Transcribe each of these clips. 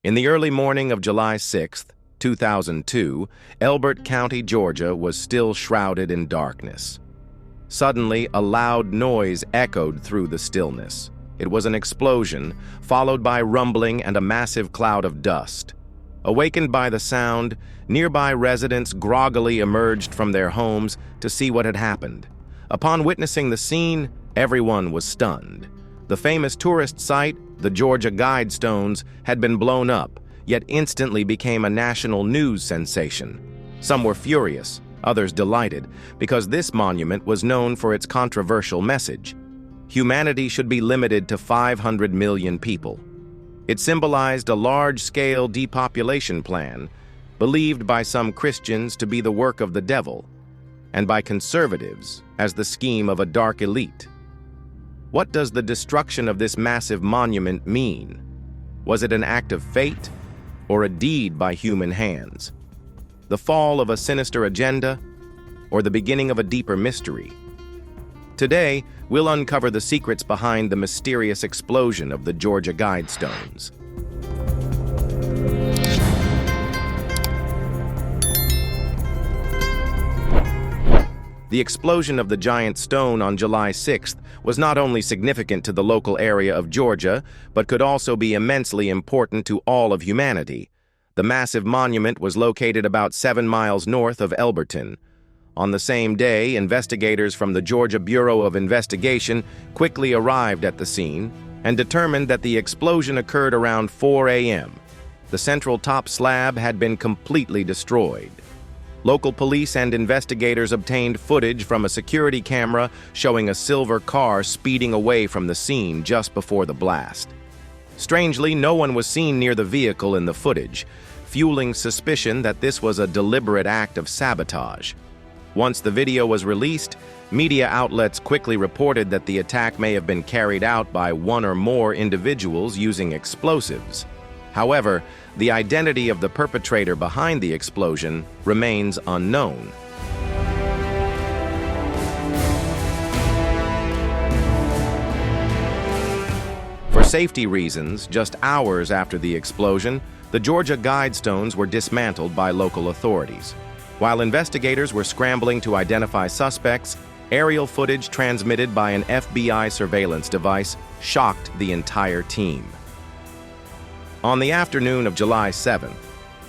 In the early morning of July 6, 2002, Elbert County, Georgia was still shrouded in darkness. Suddenly, a loud noise echoed through the stillness. It was an explosion, followed by rumbling and a massive cloud of dust. Awakened by the sound, nearby residents groggily emerged from their homes to see what had happened. Upon witnessing the scene, everyone was stunned. The famous tourist site, the Georgia Guidestones, had been blown up, yet instantly became a national news sensation. Some were furious, others delighted, because this monument was known for its controversial message. Humanity should be limited to 500 million people. It symbolized a large-scale depopulation plan, believed by some Christians to be the work of the devil, and by conservatives as the scheme of a dark elite. What does the destruction of this massive monument mean? Was it an act of fate or a deed by human hands? The fall of a sinister agenda or the beginning of a deeper mystery? Today, we'll uncover the secrets behind the mysterious explosion of the Georgia Guidestones. The explosion of the giant stone on July 6th was not only significant to the local area of Georgia, but could also be immensely important to all of humanity. The massive monument was located about 7 miles north of Elberton. On the same day, investigators from the Georgia Bureau of Investigation quickly arrived at the scene and determined that the explosion occurred around 4 a.m. The central top slab had been completely destroyed. Local police and investigators obtained footage from a security camera showing a silver car speeding away from the scene just before the blast. Strangely, no one was seen near the vehicle in the footage, fueling suspicion that this was a deliberate act of sabotage. Once the video was released, media outlets quickly reported that the attack may have been carried out by one or more individuals using explosives. However, the identity of the perpetrator behind the explosion remains unknown. For safety reasons, just hours after the explosion, the Georgia Guidestones were dismantled by local authorities. While investigators were scrambling to identify suspects, aerial footage transmitted by an FBI surveillance device shocked the entire team. On the afternoon of July 7th,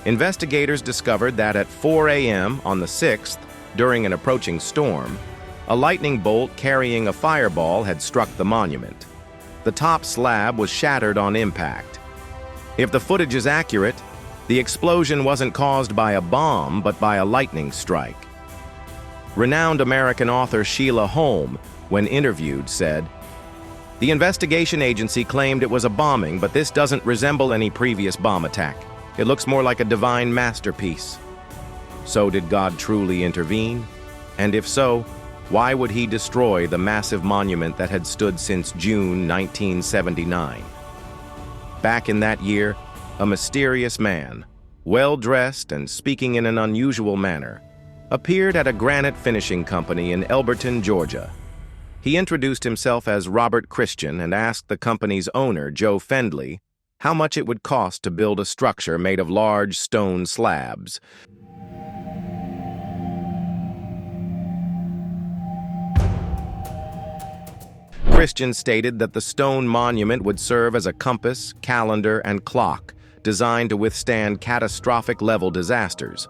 investigators discovered that at 4 a.m. on the 6th, during an approaching storm, a lightning bolt carrying a fireball had struck the monument. The top slab was shattered on impact. If the footage is accurate, the explosion wasn't caused by a bomb, but by a lightning strike. Renowned American author Sheila Holm, when interviewed, said, "The investigation agency claimed it was a bombing, but this doesn't resemble any previous bomb attack. It looks more like a divine masterpiece." So did God truly intervene? And if so, why would he destroy the massive monument that had stood since June 1979? Back in that year, a mysterious man, well-dressed and speaking in an unusual manner, appeared at a granite finishing company in Elberton, Georgia. He introduced himself as Robert Christian and asked the company's owner, Joe Fendley, how much it would cost to build a structure made of large stone slabs. Christian stated that the stone monument would serve as a compass, calendar, and clock, designed to withstand catastrophic level disasters.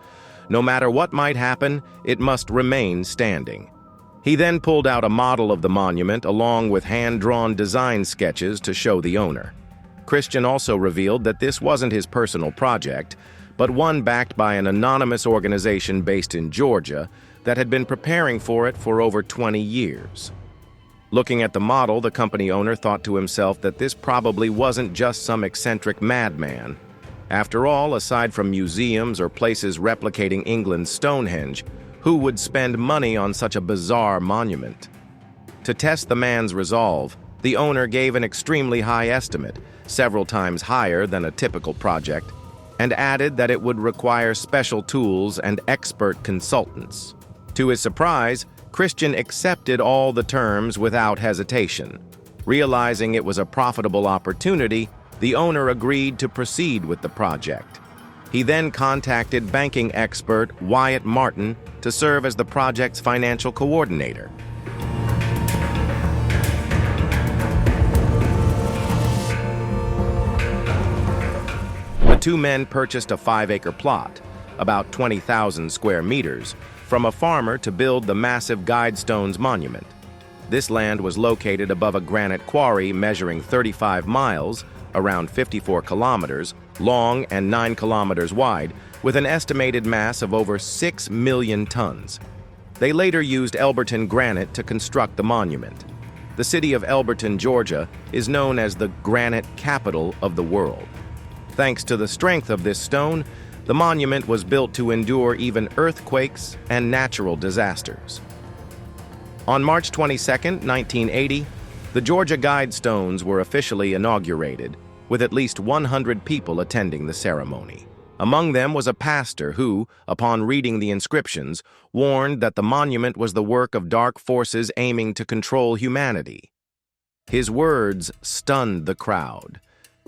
No matter what might happen, it must remain standing. He then pulled out a model of the monument along with hand-drawn design sketches to show the owner. Christian also revealed that this wasn't his personal project, but one backed by an anonymous organization based in Georgia that had been preparing for it for over 20 years. Looking at the model, the company owner thought to himself that this probably wasn't just some eccentric madman. After all, aside from museums or places replicating England's Stonehenge, who would spend money on such a bizarre monument? To test the man's resolve, the owner gave an extremely high estimate, several times higher than a typical project, and added that it would require special tools and expert consultants. To his surprise, Christian accepted all the terms without hesitation. Realizing it was a profitable opportunity, The owner agreed to proceed with the project. He then contacted banking expert Wyatt Martin to serve as the project's financial coordinator. The two men purchased a 5-acre plot, about 20,000 square meters, from a farmer to build the massive Guidestones monument. This land was located above a granite quarry measuring 35 miles, around 54 kilometers, long and 9 kilometers wide, with an estimated mass of over 6 million tons. They later used Elberton granite to construct the monument. The city of Elberton, Georgia, is known as the granite capital of the world. Thanks to the strength of this stone, the monument was built to endure even earthquakes and natural disasters. On March 22, 1980, the Georgia Guidestones were officially inaugurated, with at least 100 people attending the ceremony. Among them was a pastor who, upon reading the inscriptions, warned that the monument was the work of dark forces aiming to control humanity. His words stunned the crowd.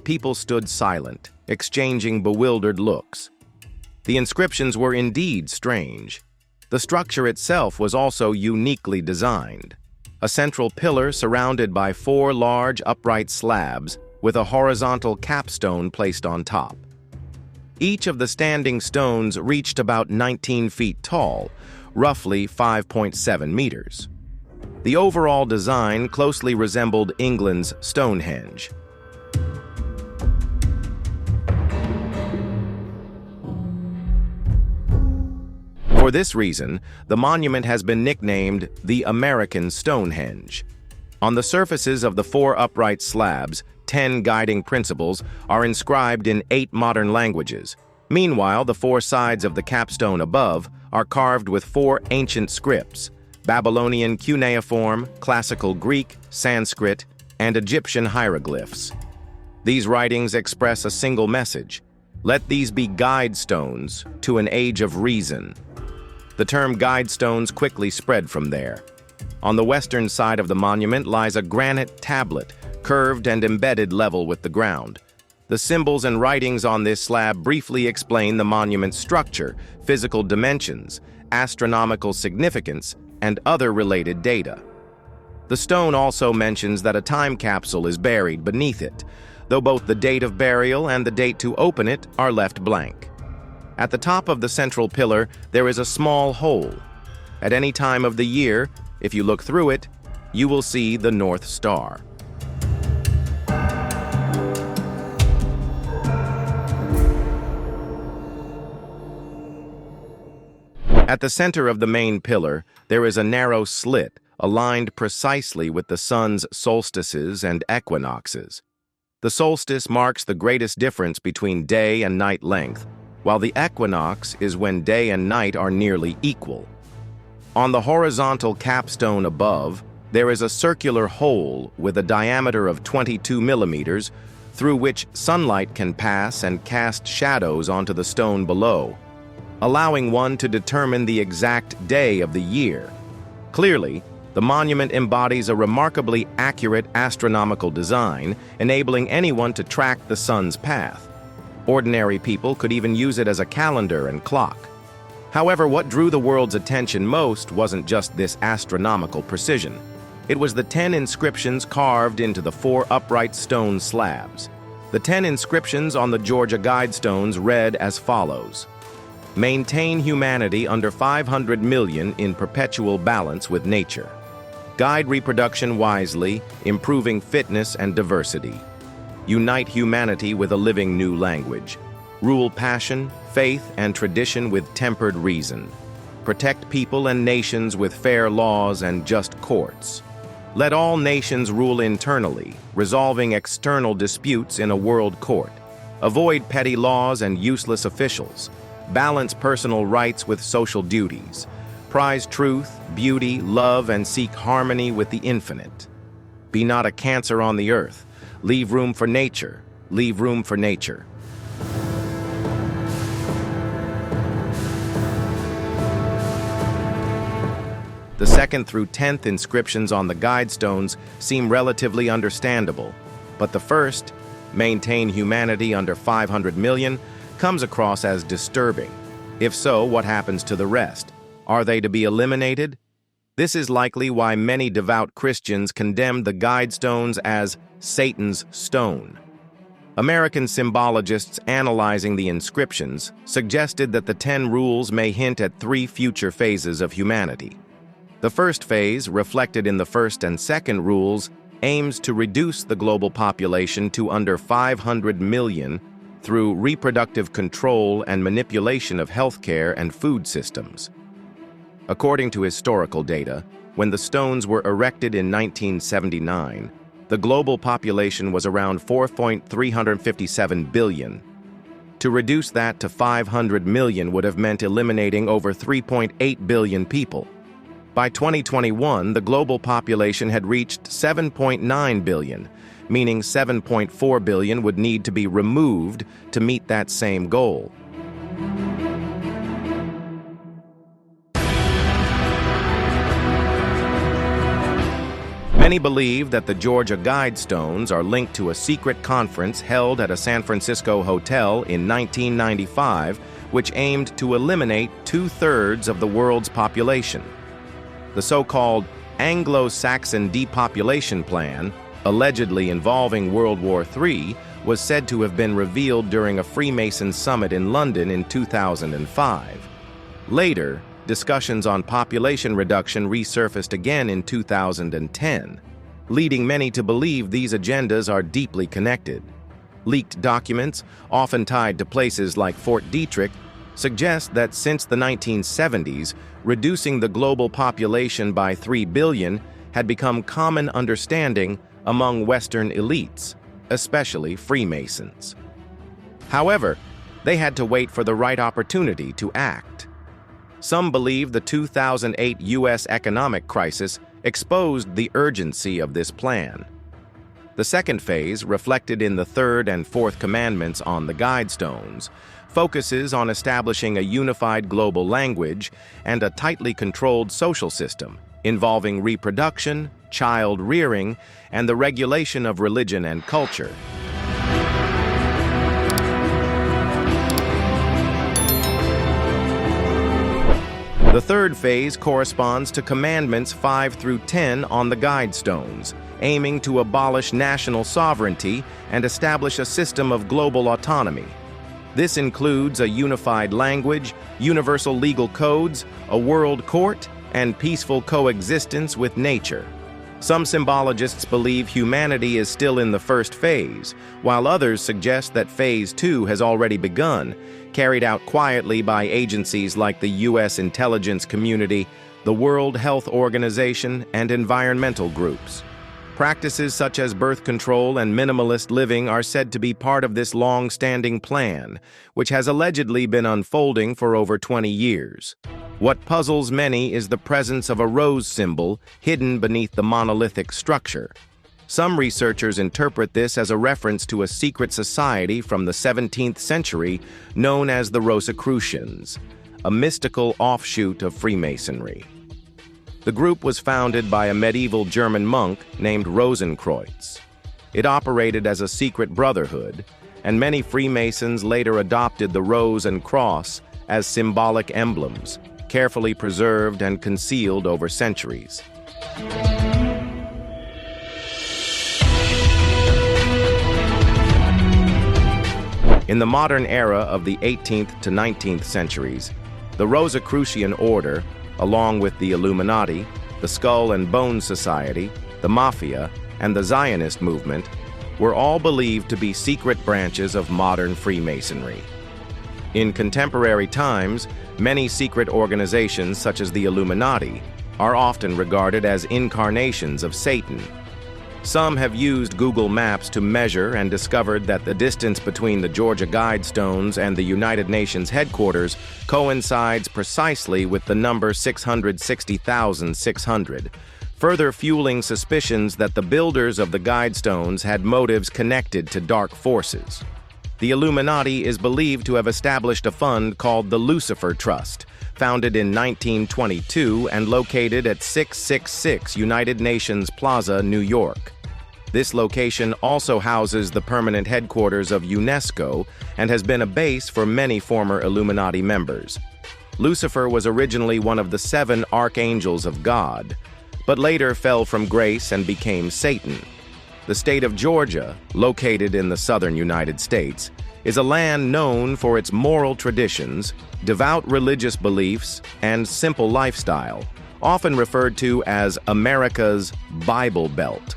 People stood silent, exchanging bewildered looks. The inscriptions were indeed strange. The structure itself was also uniquely designed. A central pillar surrounded by 4 large upright slabs with a horizontal capstone placed on top. Each of the standing stones reached about 19 feet tall, roughly 5.7 meters. The overall design closely resembled England's Stonehenge. For this reason, the monument has been nicknamed the American Stonehenge. On the surfaces of the 4 upright slabs, 10 guiding principles are inscribed in 8 modern languages. Meanwhile, the 4 sides of the capstone above are carved with 4 ancient scripts: Babylonian cuneiform, Classical Greek, Sanskrit, and Egyptian hieroglyphs. These writings express a single message: let these be guidestones to an age of reason. The term guidestones quickly spread from there. On the western side of the monument lies a granite tablet, curved and embedded level with the ground. The symbols and writings on this slab briefly explain the monument's structure, physical dimensions, astronomical significance, and other related data. The stone also mentions that a time capsule is buried beneath it, though both the date of burial and the date to open it are left blank. At the top of the central pillar, there is a small hole. At any time of the year, if you look through it, you will see the North Star. At the center of the main pillar, there is a narrow slit aligned precisely with the sun's solstices and equinoxes. The solstice marks the greatest difference between day and night length, while the equinox is when day and night are nearly equal. On the horizontal capstone above, there is a circular hole with a diameter of 22 millimeters through which sunlight can pass and cast shadows onto the stone below, allowing one to determine the exact day of the year. Clearly, the monument embodies a remarkably accurate astronomical design, enabling anyone to track the sun's path. Ordinary people could even use it as a calendar and clock. However, what drew the world's attention most wasn't just this astronomical precision. It was the 10 inscriptions carved into the 4 upright stone slabs. The 10 inscriptions on the Georgia Guidestones read as follows: maintain humanity under 500 million in perpetual balance with nature. Guide reproduction wisely, improving fitness and diversity. Unite humanity with a living new language. Rule passion, faith, and tradition with tempered reason. Protect people and nations with fair laws and just courts. Let all nations rule internally, resolving external disputes in a world court. Avoid petty laws and useless officials. Balance personal rights with social duties. Prize truth, beauty, love, and seek harmony with the infinite. Be not a cancer on the earth. Leave room for nature. Leave room for nature. The 2nd through 10th inscriptions on the Guidestones seem relatively understandable, but the first, maintain humanity under 500 million, comes across as disturbing. If so, what happens to the rest? Are they to be eliminated? This is likely why many devout Christians condemn the Guidestones as Satan's stone. American symbologists analyzing the inscriptions suggested that the 10 rules may hint at 3 future phases of humanity. The first phase, reflected in the first and second rules, aims to reduce the global population to under 500 million through reproductive control and manipulation of healthcare and food systems. According to historical data, when the stones were erected in 1979, the global population was around 4.357 billion. To reduce that to 500 million would have meant eliminating over 3.8 billion people. By 2021, the global population had reached 7.9 billion, meaning 7.4 billion would need to be removed to meet that same goal. Many believe that the Georgia Guidestones are linked to a secret conference held at a San Francisco hotel in 1995, which aimed to eliminate 2/3 of the world's population. The so-called Anglo-Saxon depopulation plan, allegedly involving World War III, was said to have been revealed during a Freemason summit in London in 2005. Later, discussions on population reduction resurfaced again in 2010, leading many to believe these agendas are deeply connected. Leaked documents, often tied to places like Fort Detrick, suggest that since the 1970s, reducing the global population by 3 billion had become common understanding among Western elites, especially Freemasons. However, they had to wait for the right opportunity to act. Some believe the 2008 U.S. economic crisis exposed the urgency of this plan. The second phase, reflected in the third and fourth commandments on the Guidestones, focuses on establishing a unified global language and a tightly controlled social system involving reproduction, child rearing, and the regulation of religion and culture. The third phase corresponds to Commandments 5 through 10 on the Guidestones, aiming to abolish national sovereignty and establish a system of global autonomy. This includes a unified language, universal legal codes, a world court, and peaceful coexistence with nature. Some symbologists believe humanity is still in the first phase, while others suggest that Phase 2 has already begun, carried out quietly by agencies like the U.S. intelligence community, the World Health Organization, and environmental groups. Practices such as birth control and minimalist living are said to be part of this long-standing plan, which has allegedly been unfolding for over 20 years. What puzzles many is the presence of a rose symbol hidden beneath the monolithic structure. Some researchers interpret this as a reference to a secret society from the 17th century known as the Rosicrucians, a mystical offshoot of Freemasonry. The group was founded by a medieval German monk named Rosicrucians. It operated as a secret brotherhood, and many Freemasons later adopted the rose and cross as symbolic emblems, carefully preserved and concealed over centuries. In the modern era of the 18th to 19th centuries, the Rosicrucian order, along with the Illuminati, the Skull and Bones Society, the Mafia, and the Zionist movement, were all believed to be secret branches of modern Freemasonry. In contemporary times, many secret organizations, such as the Illuminati, are often regarded as incarnations of Satan. Some have used Google Maps to measure and discovered that the distance between the Georgia Guidestones and the United Nations headquarters coincides precisely with the number 660,600, further fueling suspicions that the builders of the Guidestones had motives connected to dark forces. The Illuminati is believed to have established a fund called the Lucifer Trust, founded in 1922 and located at 666 United Nations Plaza, New York. This location also houses the permanent headquarters of UNESCO and has been a base for many former Illuminati members. Lucifer was originally one of the 7 archangels of God, but later fell from grace and became Satan. The state of Georgia, located in the southern United States, is a land known for its moral traditions, devout religious beliefs, and simple lifestyle, often referred to as America's Bible Belt.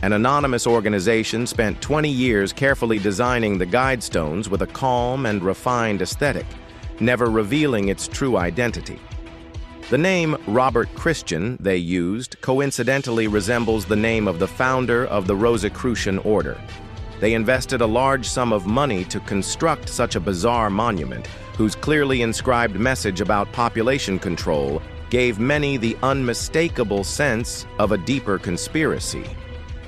An anonymous organization spent 20 years carefully designing the Guidestones with a calm and refined aesthetic, never revealing its true identity. The name Robert Christian they used coincidentally resembles the name of the founder of the Rosicrucian order. They invested a large sum of money to construct such a bizarre monument, whose clearly inscribed message about population control gave many the unmistakable sense of a deeper conspiracy.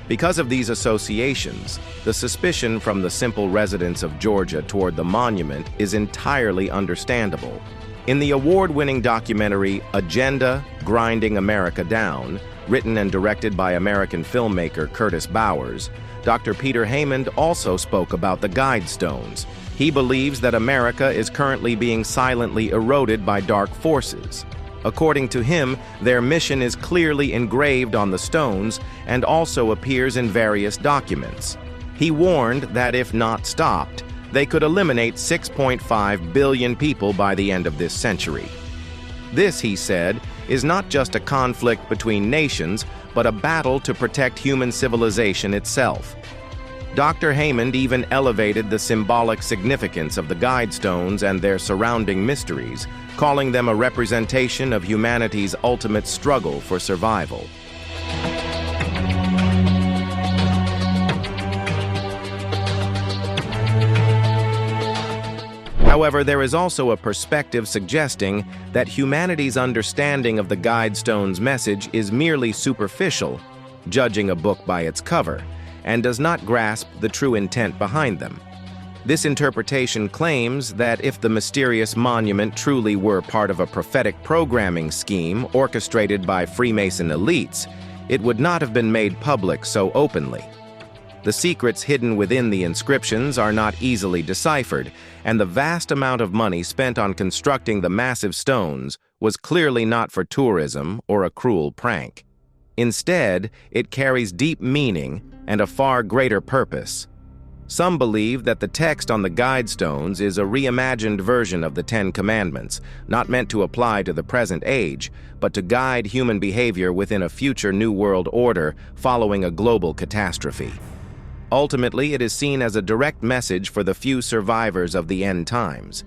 Because of these associations, the suspicion from the simple residents of Georgia toward the monument is entirely understandable. In the award-winning documentary Agenda: Grinding America Down, written and directed by American filmmaker Curtis Bowers, Dr. Peter Haymond also spoke about the Guidestones. He believes that America is currently being silently eroded by dark forces. According to him, their mission is clearly engraved on the stones and also appears in various documents. He warned that if not stopped, they could eliminate 6.5 billion people by the end of this century. This, he said, is not just a conflict between nations, but a battle to protect human civilization itself. Dr. Haymond even elevated the symbolic significance of the Guidestones and their surrounding mysteries, calling them a representation of humanity's ultimate struggle for survival. However, there is also a perspective suggesting that humanity's understanding of the Guidestones' message is merely superficial, judging a book by its cover, and does not grasp the true intent behind them. This interpretation claims that if the mysterious monument truly were part of a prophetic programming scheme orchestrated by Freemason elites, it would not have been made public so openly. The secrets hidden within the inscriptions are not easily deciphered, and the vast amount of money spent on constructing the massive stones was clearly not for tourism or a cruel prank. Instead, it carries deep meaning and a far greater purpose. Some believe that the text on the Guidestones is a reimagined version of the Ten Commandments, not meant to apply to the present age, but to guide human behavior within a future New World Order following a global catastrophe. Ultimately, it is seen as a direct message for the few survivors of the end times.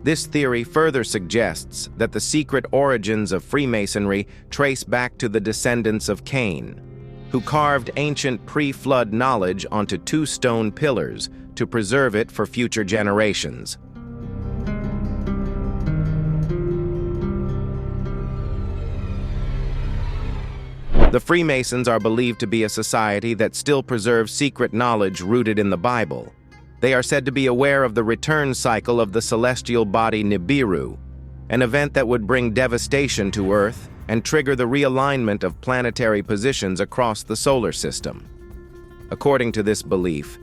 This theory further suggests that the secret origins of Freemasonry trace back to the descendants of Cain, who carved ancient pre-flood knowledge onto 2 stone pillars to preserve it for future generations. The Freemasons are believed to be a society that still preserves secret knowledge rooted in the Bible. They are said to be aware of the return cycle of the celestial body Nibiru, an event that would bring devastation to Earth and trigger the realignment of planetary positions across the solar system. According to this belief,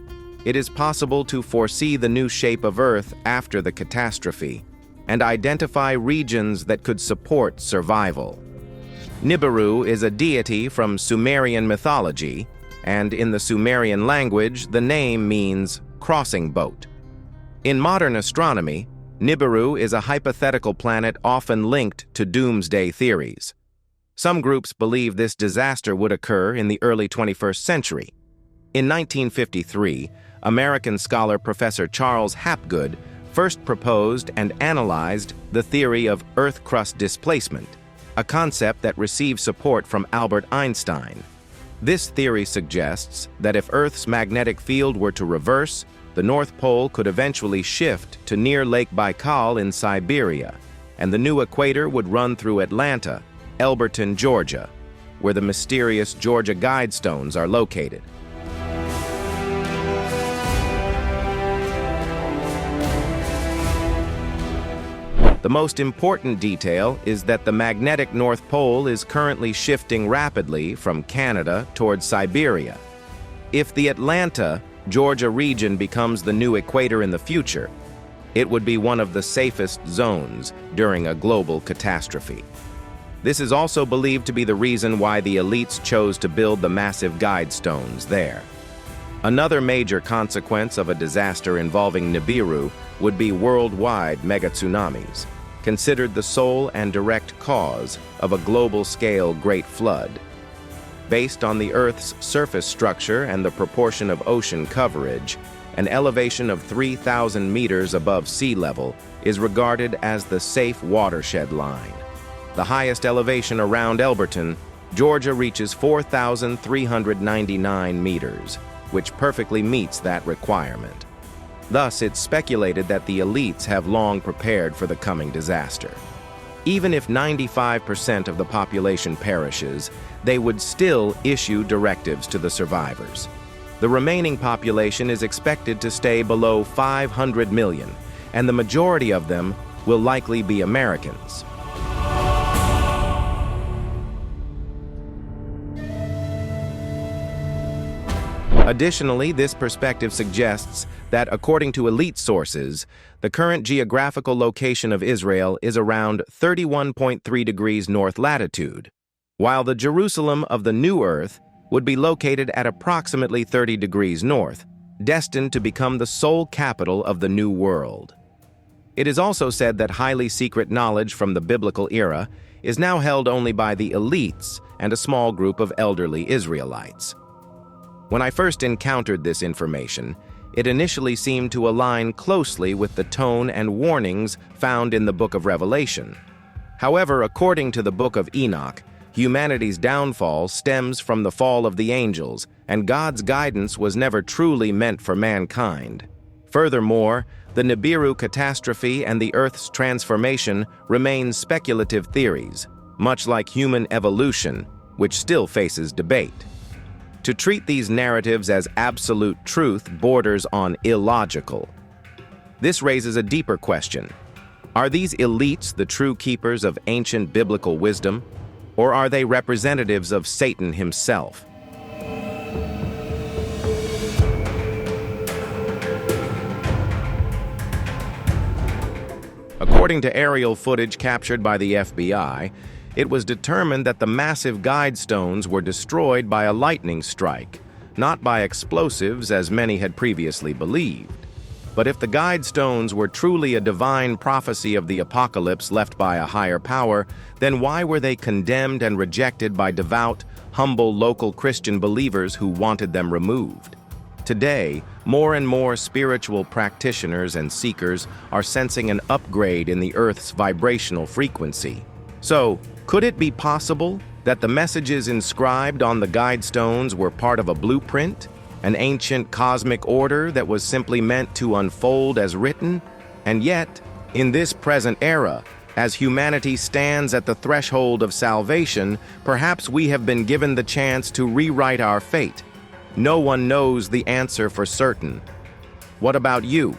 it is possible to foresee the new shape of Earth after the catastrophe and identify regions that could support survival. Nibiru is a deity from Sumerian mythology, and in the Sumerian language, the name means crossing boat. In modern astronomy, Nibiru is a hypothetical planet often linked to doomsday theories. Some groups believe this disaster would occur in the early 21st century. In 1953, American scholar Professor Charles Hapgood first proposed and analyzed the theory of Earth crust displacement, a concept that received support from Albert Einstein. This theory suggests that if Earth's magnetic field were to reverse, the North Pole could eventually shift to near Lake Baikal in Siberia, and the new equator would run through Atlanta, Elberton, Georgia, where the mysterious Georgia Guidestones are located. The most important detail is that the magnetic North Pole is currently shifting rapidly from Canada towards Siberia. If the Atlanta, Georgia region becomes the new equator in the future, it would be one of the safest zones during a global catastrophe. This is also believed to be the reason why the elites chose to build the massive Guidestones there. Another major consequence of a disaster involving Nibiru would be worldwide megatsunamis, considered the sole and direct cause of a global-scale Great Flood. Based on the Earth's surface structure and the proportion of ocean coverage, an elevation of 3,000 meters above sea level is regarded as the safe watershed line. The highest elevation around Elberton, Georgia, reaches 4,399 meters, which perfectly meets that requirement. Thus, it's speculated that the elites have long prepared for the coming disaster. Even if 95% of the population perishes, they would still issue directives to the survivors. The remaining population is expected to stay below 500 million, and the majority of them will likely be Americans. Additionally, this perspective suggests that, according to elite sources, the current geographical location of Israel is around 31.3 degrees north latitude, while the Jerusalem of the New Earth would be located at approximately 30 degrees north, destined to become the sole capital of the New World. It is also said that highly secret knowledge from the biblical era is now held only by the elites and a small group of elderly Israelites. When I first encountered this information, it initially seemed to align closely with the tone and warnings found in the Book of Revelation. However, according to the Book of Enoch, humanity's downfall stems from the fall of the angels, and God's guidance was never truly meant for mankind. Furthermore, the Nibiru catastrophe and the Earth's transformation remain speculative theories, much like human evolution, which still faces debate. To treat these narratives as absolute truth borders on illogical. This raises a deeper question. Are these elites the true keepers of ancient biblical wisdom, or are they representatives of Satan himself? According to aerial footage captured by the FBI, it was determined that the massive Guidestones were destroyed by a lightning strike, not by explosives as many had previously believed. But if the Guidestones were truly a divine prophecy of the apocalypse left by a higher power, then why were they condemned and rejected by devout, humble local Christian believers who wanted them removed? Today, more and more spiritual practitioners and seekers are sensing an upgrade in the Earth's vibrational frequency. So, could it be possible that the messages inscribed on the Guidestones were part of a blueprint? An ancient cosmic order that was simply meant to unfold as written? And yet, in this present era, as humanity stands at the threshold of salvation, perhaps we have been given the chance to rewrite our fate. No one knows the answer for certain. What about you?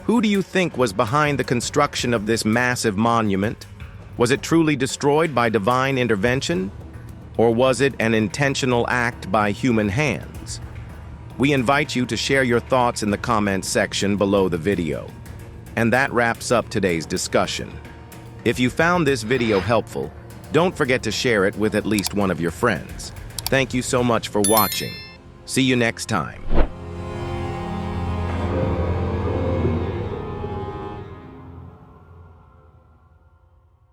Who do you think was behind the construction of this massive monument? Was it truly destroyed by divine intervention? Or was it an intentional act by human hands? We invite you to share your thoughts in the comments section below the video. And that wraps up today's discussion. If you found this video helpful, don't forget to share it with at least one of your friends. Thank you so much for watching. See you next time.